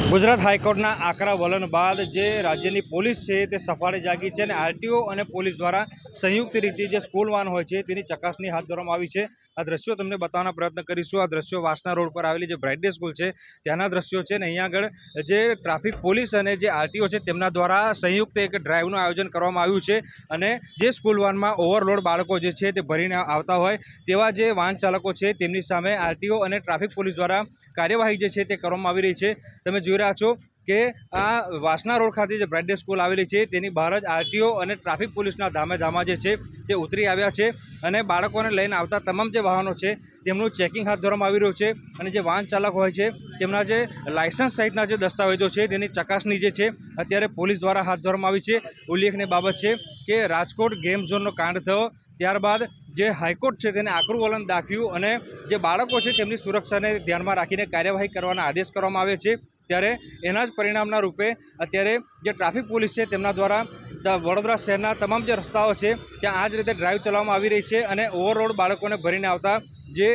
ગુજરાત હાઈકોર્ટના આકરા વલણ બાદ જે રાજ્યની પોલીસ છે તે સફાળે જાગી છે અને આરટીઓ અને પોલીસ દ્વારા સંયુક્ત રીતે જે સ્કૂલ વાન હોય છે તેની ચકાસણી હાથ ધરવામાં આવી છે। આ દ્રશ્યો તમને બતાવવાનો પ્રયત્ન કરીશું। આ દ્રશ્યો વાસણા રોડ પર આવેલી જે બ્રાઇટ ડે સ્કૂલ છે ત્યાંના દ્રશ્યો છે અને અહીંયા આગળ જે ટ્રાફિક પોલીસ અને જે આરટીઓ છે તેમના દ્વારા સંયુક્ત એક ડ્રાઈવનું આયોજન કરવામાં આવ્યું છે અને જે સ્કૂલ વાનમાં ઓવરલોડ બાળકો જે છે તે ભરીને આવતા હોય તેવા જે વાહન ચાલકો છે તેમની સામે આરટીઓ અને ટ્રાફિક પોલીસ દ્વારા કાર્યવાહી જે છે તે કરવામાં આવી રહી છે। તમે જોઈ રહ્યા છો કે આ વાસણા રોડ ખાતે જે બ્રાઇટ ડે સ્કૂલ આવેલી છે તેની બહાર જ આરટીઓ અને ટ્રાફિક પોલીસના ધામે ધામા જે છે તે ઉતરી આવ્યા છે અને બાળકોને લઈને આવતા તમામ જે વાહનો છે તેમનું ચેકિંગ હાથ ધરવામાં આવી રહ્યું છે અને જે વાહન ચાલક હોય છે તેમના જે લાયસન્સ સહિતના જે દસ્તાવેજો છે તેની ચકાસણી જે છે અત્યારે પોલીસ દ્વારા હાથ ધરવામાં આવી છે। ઉલ્લેખનીય બાબત છે કે રાજકોટ ગેમ ઝોનનો કાંડ થયો ત્યારબાદ જે હાઈકોર્ટ છે તેને આકરું વલણ દાખવ્યું અને જે બાળકો છે તેમની સુરક્ષાને ધ્યાનમાં રાખીને કાર્યવાહી કરવાના આદેશ કરવામાં આવે છે। ત્યારે એના જ પરિણામના રૂપે અત્યારે જે ટ્રાફિક પોલીસ છે તેમના દ્વારા વડોદરા શહેરના તમામ જે રસ્તાઓ છે ત્યાં આ જ રીતે ડ્રાઈવ ચલાવવામાં આવી રહી છે અને ઓવરલોડ બાળકોને ભરીને આવતા જે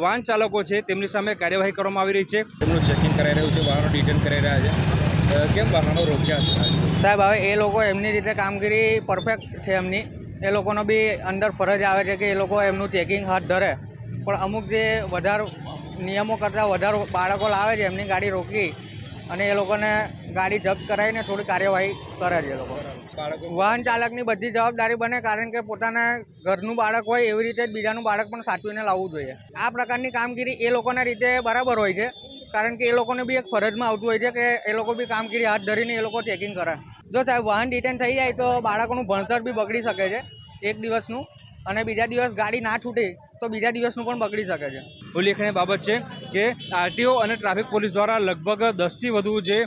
વાહન ચાલકો છે તેમની સામે કાર્યવાહી કરવામાં આવી રહી છે। તેમનું ચેકિંગ કરાઈ રહ્યું છે, વાહનો ડિટેન કરાઈ રહ્યા છે। કેમ વાહનો રોક્યા સાહેબ? હવે એ લોકો એમની રીતે કામગીરી પરફેક્ટ છે એમની, એ લોકોનો બી અંદર ફરજ આવે છે કે એ લોકો એમનું ચેકિંગ હાથ ધરે, પણ અમુક જે વધારે નિયમો કરતાં વધારે બાળકો લાવે છે એમની ગાડી રોકી અને એ લોકોને ગાડી જપ્ત કરાવીને થોડી કાર્યવાહી કરે છે। એ લોકો વાહન ચાલકની બધી જવાબદારી બને, કારણ કે પોતાના ઘરનું બાળક હોય એવી રીતે જ બીજાનું બાળક પણ સાચવીને લાવવું જોઈએ। આ પ્રકારની કામગીરી એ લોકોના રીતે બરાબર હોય છે, કારણ કે એ લોકોને બી એક ફરજમાં આવતું હોય છે કે એ લોકો બી કામગીરી હાથ ધરીને એ લોકો ચેકિંગ કરે। જો સાહેબ વાહન ડિટેન થઈ જાય તો બાળકોનું ભણતર બી બગડી શકે છે એક દિવસનું, અને બીજા દિવસ ગાડી ના છૂટી તો બીજા દિવસનું પણ બગડી શકે છે। ઉલ્લેખનીય બાબત છે કે આરટીઓ અને ટ્રાફિક પોલીસ દ્વારા લગભગ 10થી વધુ જે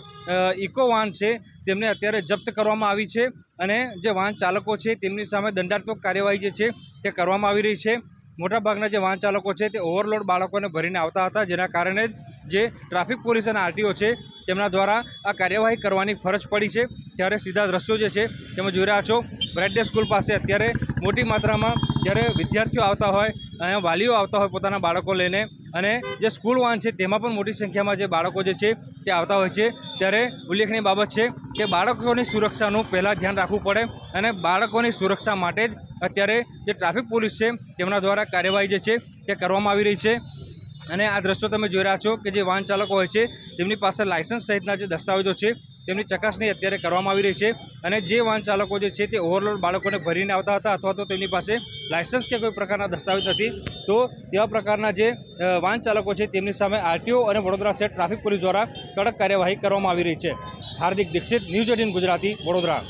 ઇકો વાહન છે તેમને અત્યારે જપ્ત કરવામાં આવી છે અને જે વાહન ચાલકો છે તેમની સામે દંડાત્મક કાર્યવાહી જે છે તે કરવામાં આવી રહી છે। મોટાભાગના જે વાહન ચાલકો છે તે ઓવરલોડ બાળકોને ભરીને આવતા હતા, જેના કારણે જે ટ્રાફિક પોલીસ અને આરટીઓ છે તેમના દ્વારા આ કાર્યવાહી કરવાની ફરજ પડી છે। ત્યારે સીધા દ્રશ્યો જે છે તમે જોઈ રહ્યા છો બ્રાઇટ ડે સ્કૂલ પાસે અત્યારે મોટી માત્રામાં જ્યારે વિદ્યાર્થીઓ આવતા હોય અને વાલીઓ આવતા હોય પોતાના બાળકો લઈને, અને જે સ્કૂલ વાન છે તેમાં પણ મોટી સંખ્યામાં જે બાળકો જે છે તે આવતા હોય છે। ત્યારે ઉલ્લેખનીય બાબત છે કે બાળકોની સુરક્ષાનું પહેલાં ધ્યાન રાખવું પડે અને બાળકોની સુરક્ષા માટે જ અત્યારે જે ટ્રાફિક પોલીસ છે તેમના દ્વારા કાર્યવાહી જે છે તે કરવામાં આવી રહી છે। અને આ દ્રશ્યો તમે જોઈ રહ્યા છો કે જે વાહન ચાલકો હોય છે તેમની પાસે લાયસન્સ સહિતના જે દસ્તાવેજો છે તેમની ચકાસણી અત્યારે કરવામાં આવી રહી છે અને જે વાહન ચાલકો જે છે તે ઓવરલોડ બાળકોને ભરીને આવતા હતા અથવા તો તેમની પાસે લાયસન્સ કે કોઈ પ્રકારના દસ્તાવેજ નથી, તો તેવા પ્રકારના જે વાહન ચાલકો છે તેમની સામે આરટીઓ અને વડોદરા શહેર ટ્રાફિક પોલીસ દ્વારા કડક કાર્યવાહી કરવામાં આવી રહી છે। હાર્દિક દીક્ષિત, ન્યૂઝ 18 ગુજરાતી, વડોદરા।